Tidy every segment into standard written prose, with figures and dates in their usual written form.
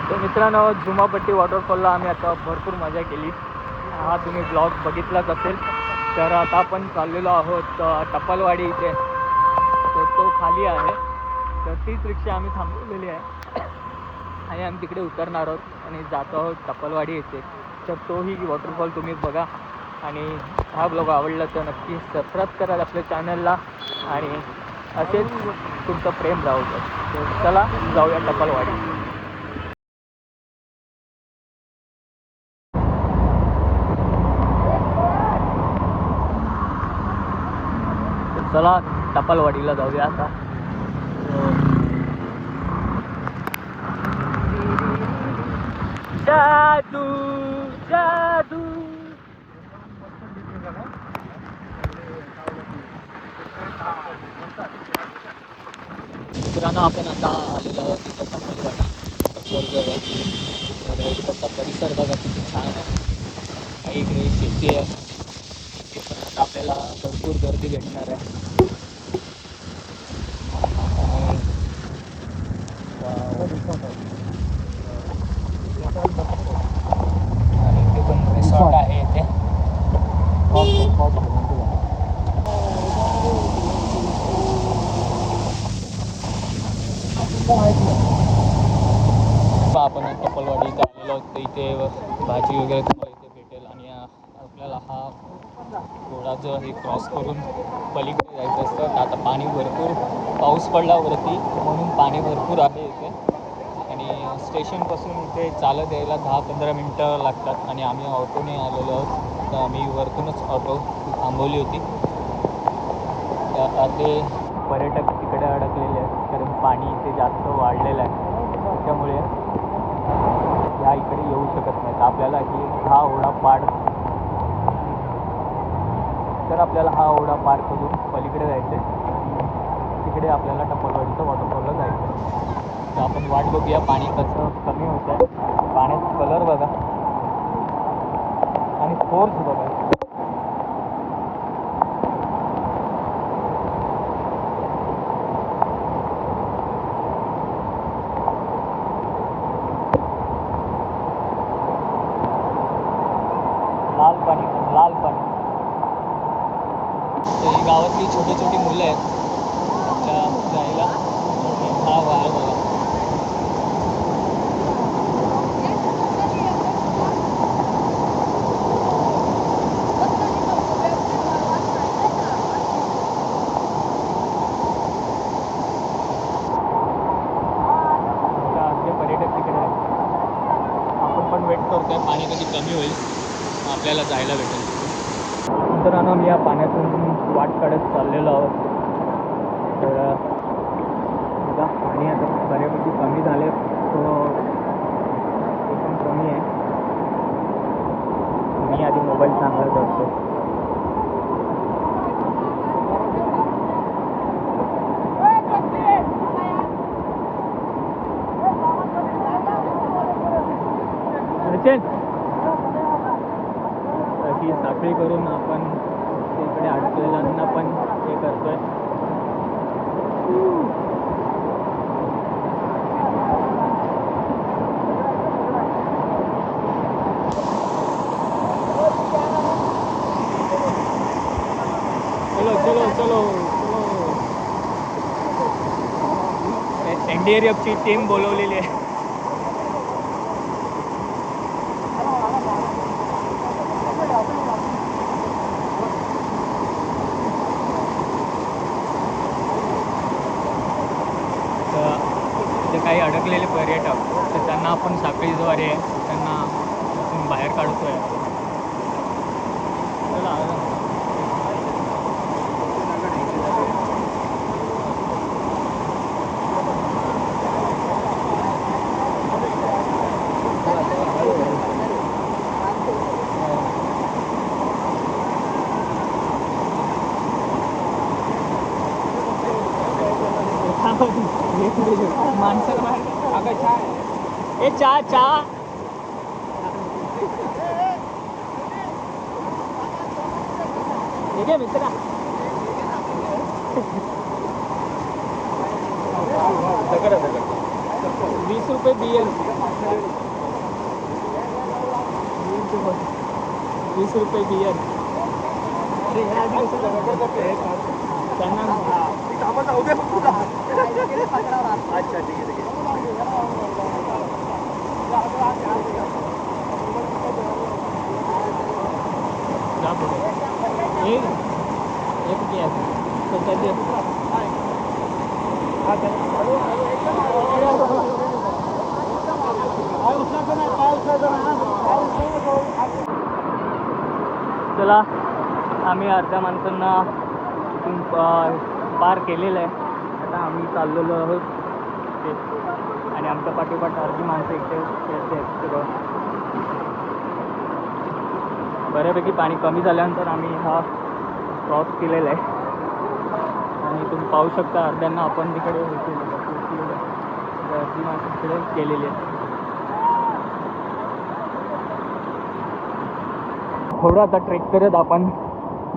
तर मित्रांनो, जुमापट्टी वॉटरफॉलला आम्ही आता भरपूर मजा केली. हा तुम्ही ब्लॉग बघितलाच असेल. तर आता आपण चाललेलो आहोत टप्पलवाडी इथे. तर तो खाली आहे. तर तीच रिक्षा आम्ही थांबवलेली आहे आणि आम्ही तिकडे उतरणार आहोत आणि जातो आहोत टप्पलवाडी येथे. तर तोही वॉटरफॉल तुम्ही बघा आणि हा ब्लॉग आवडला तर नक्की सबस्क्राईब करा आपल्या चॅनलला आणि असेच तुमचं प्रेम राहू द्या. तर चला जाऊया टप्पलवाडी. चला टप्पलवाडीला जाऊया आता. जादू जादू. मित्रांनो, आपण आता आलेलो आहोत तिथं टप्पलवाडी. तर इकडचा परिसर बघा किती छान आहे. काही इकडे शेती आहे. इथे पण आता आपल्याला भरपूर गर्दी भेटणार आहे. आणि इथे पण रिसॉर्ट आहे इथे. आपण टप्पलवाडी इथे आलेलो आहोत. तर इथे भाजी वगैरे तुम्हाला इथे भेटेल आणि आपल्याला हा घोडा जो हे क्रॉस करून पलीकडे जायचं असतं. तर आता पाणी भरपूर पाऊस पडल्यावरती म्हणून पाणी भरपूर आहे इथे आणि स्टेशनपासून इथे चालत यायला 10-15 मिनटं लागतात आणि आम्ही ऑटोने आलेलो आहोत. तर आम्ही वरतूनच ऑटो थांबवली होती. ते पर्यटक तिकडे अडकलेले आहेत कारण पाणी इथे जास्त वाढलेलं आहे. त्यामुळे ह्या इकडे येऊ शकत नाही. तर आपल्याला हा ओढा पार करून पलीकडे जायचं आहे. तिकडे आपल्याला टप्पलवाडीचं वॉटरफॉलला जायचं आहे. तर आपण वाट बघूया पाणी कसं कमी होतं आहे. पाण्याचा कलर बघा आणि फोर्स बघा. लाल पाणी. तर ही गावातली छोटी छोटी मुलं आहेत त्या जायला. हा वाळ बघा. अर्धे पर्यटक तिकडे आहेत. आपण पण वेट करतोय पाणी कधी कमी होईल आपल्याला जायला भेटेल. मित्रांनो, मी या पाण्यातून वाट काढत चाललेलो आहोत. तर बघा पाणी आता बऱ्यापैकी कमी झाले. पण कमी आहे. मी आधी मोबाईल चांगला करतो. ही साखळी करून आपण इकडे अडकलेल्यांना पण हे करतोय. चलो चलो चलो चलो. NDRFची टीम बोलवलेली आहे. काही अडकलेले पर्यटक तर त्यांना आपण साखळीद्वारे त्यांना बाहेर काढतोय. माणसं बाहेर. अगं चहा हे चहा ठीक आहे मित्रा. दगड ₹20 बियर. ₹20 बियर. त्यांना अच्छा ठीक आहे. चला, आम्ही अर्ध्या माणसांना इथून पार केलेलं आहे. आता आम्ही चाललेलो आहोत ते, आणि आमच्या पाठोपाठ अर्धी माणसं इथे खेळते आहेत सगळं. बऱ्यापैकी पाणी कमी झाल्यानंतर आम्ही हा क्रॉस केलेला आहे, आणि तुम्ही पाहू शकता अर्ध्यांना आपण तिकडे अर्धी माणसं तिकडे केलेली आहेत. थोडं आता ट्रेक करत आपण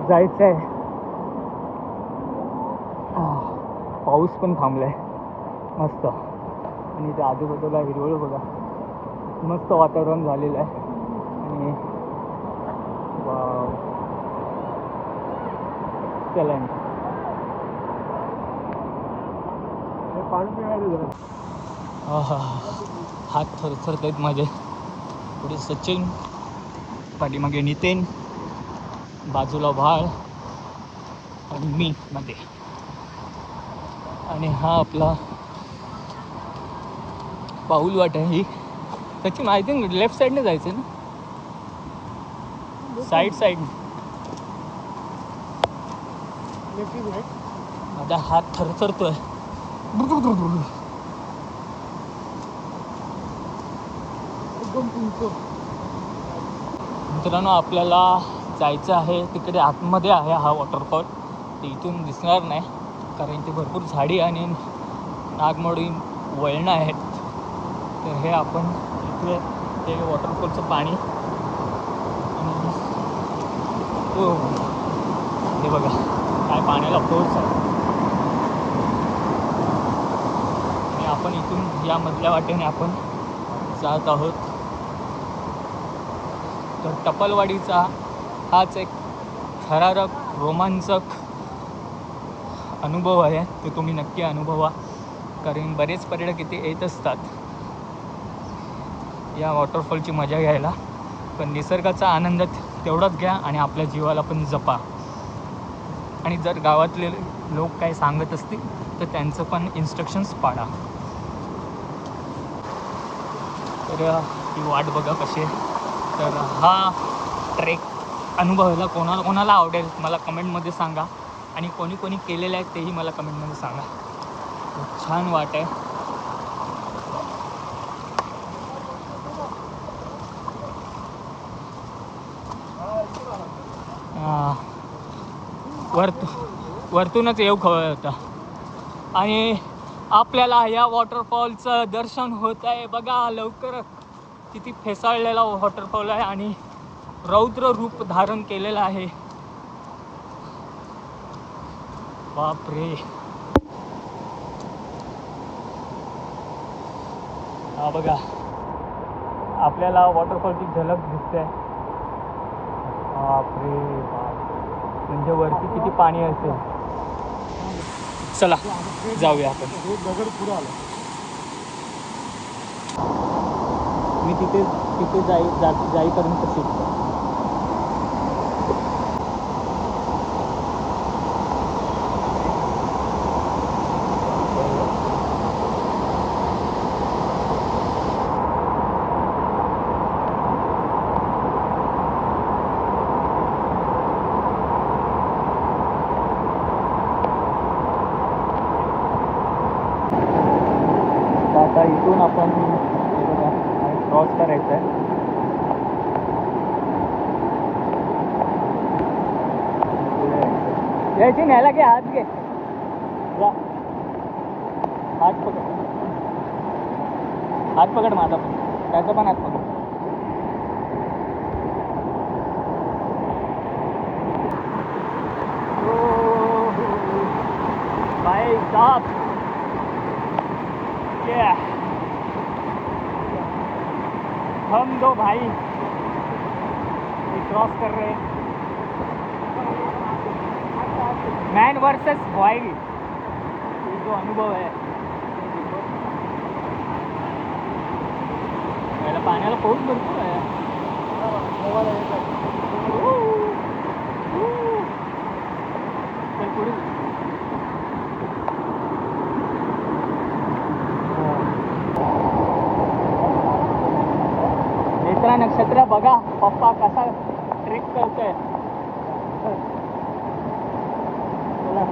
जायचं आहे. पाऊस पण थांबलाय मस्त, आणि इथे आजूबाजूला हिरवळ बघा, मस्त वातावरण झालेलं आहे. आणि चला हात थरथरत आहेत माझे. पुढे सचिन, पाठीमागे नितीन, बाजूला भाळ आणि मी मध्ये. आणि हा आपला पाऊल वाट आहे ही. सचिन आय थिंक लेफ्ट साईडने जायचं ना, साईड. माझा हात थरथरतोय. मित्रांनो, आपल्याला जायचं आहे तिकडे आतमध्ये आहे हा वॉटरफॉल. ते इथून दिसणार नाही कारण इथे भरपूर झाडी आणि नागमोडी वळणं आहेत. तर हे आपण इथे ते वॉटरफॉलचं पाणी, हे बघा काय पाण्याला फोर्स आहे. आणि आपण इथून या मधल्या वाटेने आपण जात आहोत. तर टपलवाडीचा हाच एक थरारक रोमांचक अनुभव आहे, तो तुम्ही नक्की अनुभवा. कारण बरेच पर्यटक इथे येत असतात या वॉटरफॉलची मजा घ्यायला. पण निसर्गाचा आनंद तेवढाच घ्या आणि आपल्या जीवाला पण जपा. आणि जर गावातले लोक काय सांगत असतील तर त्यांचं पण इन्स्ट्रक्शन्स पाळा. तर ही वाट बघा कशी आहे. तर हा ट्रेक अनुभवायला कोणाला आवडेल मला कमेंटमध्ये सांगा, आणि कोणी केलेलं आहे तेही मला कमेंटमध्ये सांगा. छान वाट आहे. वरतूनच येऊ खवळ होता, आणि आपल्याला या वॉटरफॉलचं दर्शन होत आहे. बघा लवकर किती फेसाळलेला वॉटरफॉल आहे आणि रौद्र रूप धारण केलेलं आहे. बापरे, हा बघा आपल्याला वॉटरफॉलची झलक दिसते. बापरे बाप, म्हणजे वरती किती पाणी असेल. चला जाऊया आपण. दगड पुढे आला, मी तिथे जाईपर्यंत शिकतो. आता इथून आपण क्रॉस करायचं आहे. यायची न्यायला घे, हात घे, हात पकड माझा पण, त्याचा पण हात पकड. भाई साहब, हम दो भाई क्रॉस कर रहे हैं, मैन वर्सेस वाइल्ड, ये जो अनुभव है। याला पाण्याला पाऊस भरपूर आहे. चल पुढे. नेत्रा नक्षत्र बघा पप्पा कसा ट्रेक करतोय. चला.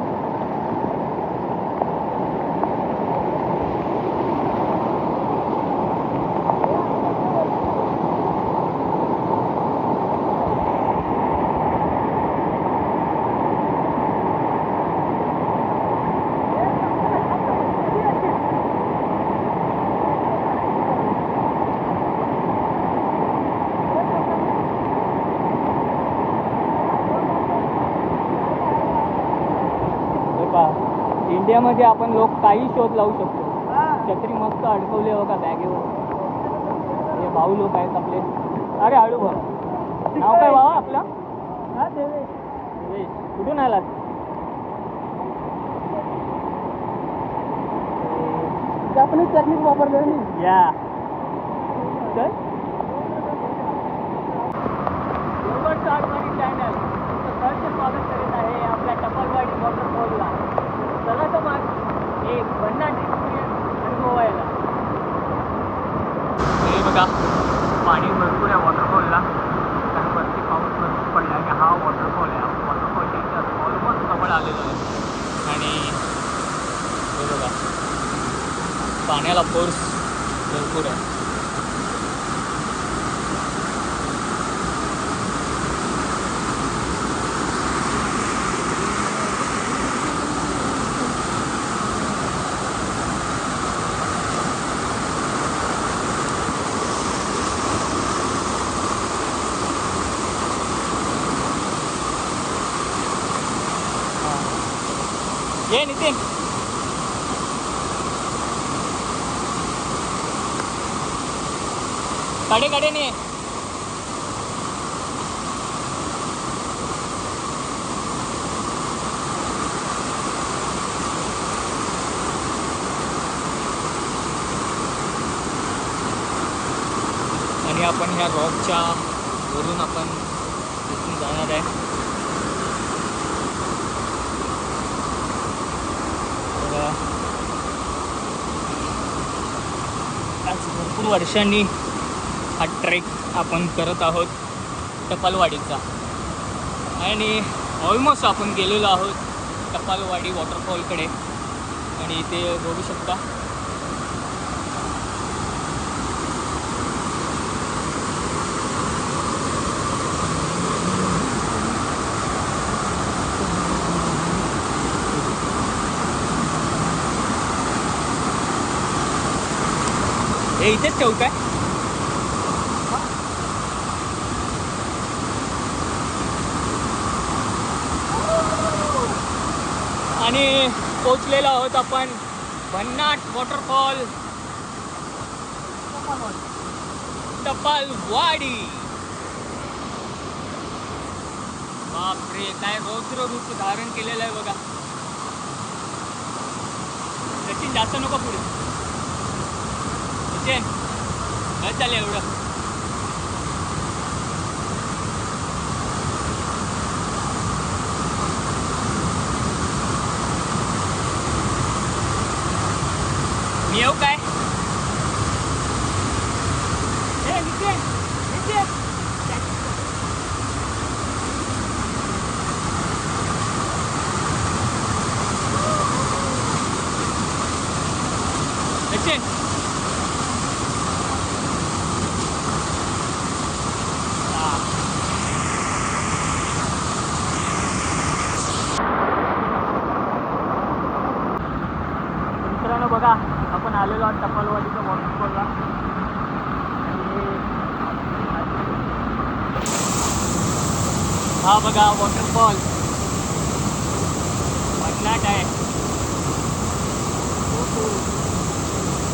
इंडियामध्ये आपण लोक काही शोध लावू शकतो. छत्री मस्त अडकवले बघा बॅगेवर. हे भाऊ लोक आहेत आपले. अरे हळू बघ. नाव काय बाबा आपलं? देवेश. कुठून आलात? जापनीज टेक्निक वापरले मी. या चल. चॅनल सरचे स्वागत करीत आहे आपल्या टपालवाडी वॉटरफॉलला. चला तर मग एक भन्नाट एक्सपिरियन्स अनुभवायला. हे बघा पाणी भरपूर आहे वॉटरफॉलला, कारण वरती पाऊस भरपूर पडला आणि हा वॉटरफॉल आहे. वॉटरफॉलच्या ऑलमोस्ट जवळ आलेलो आहे आणि हे बघा पाण्याला फोर्स भरपूर आहे. ये नितीन. कडे कडे नाही. आणि आपण ह्या रॉकच्या वरून आपण इथून जाणार आहे. आज भरपूर वर्षांनी हा ट्रेक आपण करत आहोत टपालवाडीचा आणि ऑलमोस्ट आपण गेलेलो आहोत टपालवाडी वॉटरफॉलकडे. आणि इथे बघू शकता हे इथेच ठेवू काय? आणि पोचलेलो आहोत आपण भन्नाट वॉटरफॉल टपालवाडी. बापरे काय रौद्र रूप धारण केलेलं आहे बघा. सचिन जास्त नको पुढे. बस झालं एवढं. मी येऊ काय? मित्रांनो बघा आपण आलेलो आहोत टपालवाडीच्या वॉटरफॉलला. हा बघा वॉटरफॉल भन्नाट आहे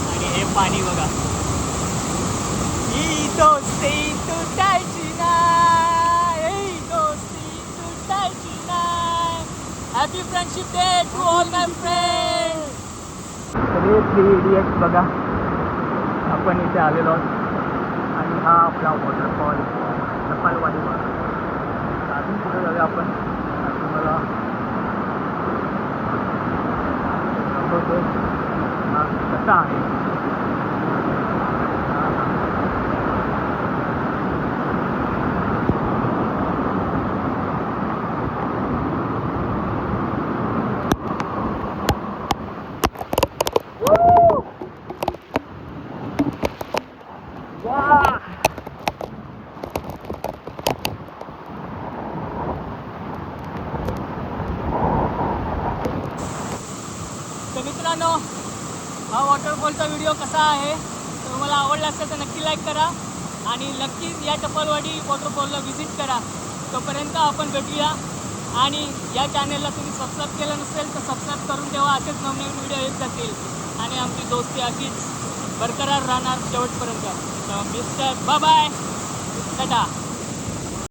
आणि हे पाणी बघा. ही इथं happy friendship day to all my friends. हे 3 इडियट्स बघा, आपण इथे आलेलो आहोत आणि हा आपला वॉटरफॉल टपालवाडीवर. अजून कुठे जाऊया आपण, तुम्हाला दाखवतो हा कसा आहे. तर मित्रांनो, हा वॉटरफॉलचा व्हिडिओ कसा आहे, तर तुम्हाला आवडला असेल तर नक्की लाईक करा आणि नक्कीच या टपालवाडी वॉटरफॉलला व्हिजिट करा. तोपर्यंत आपण भेटूया आणि या चॅनलला तुम्ही सबस्क्राईब केलं नसेल तर सबस्क्राईब करून ठेवा. असेच नवनवीन व्हिडिओ येत जातील आणि आमची दोस्ती अशीच बरकरार राहणार शेवटपर्यंत. Mister bye bye, Tata.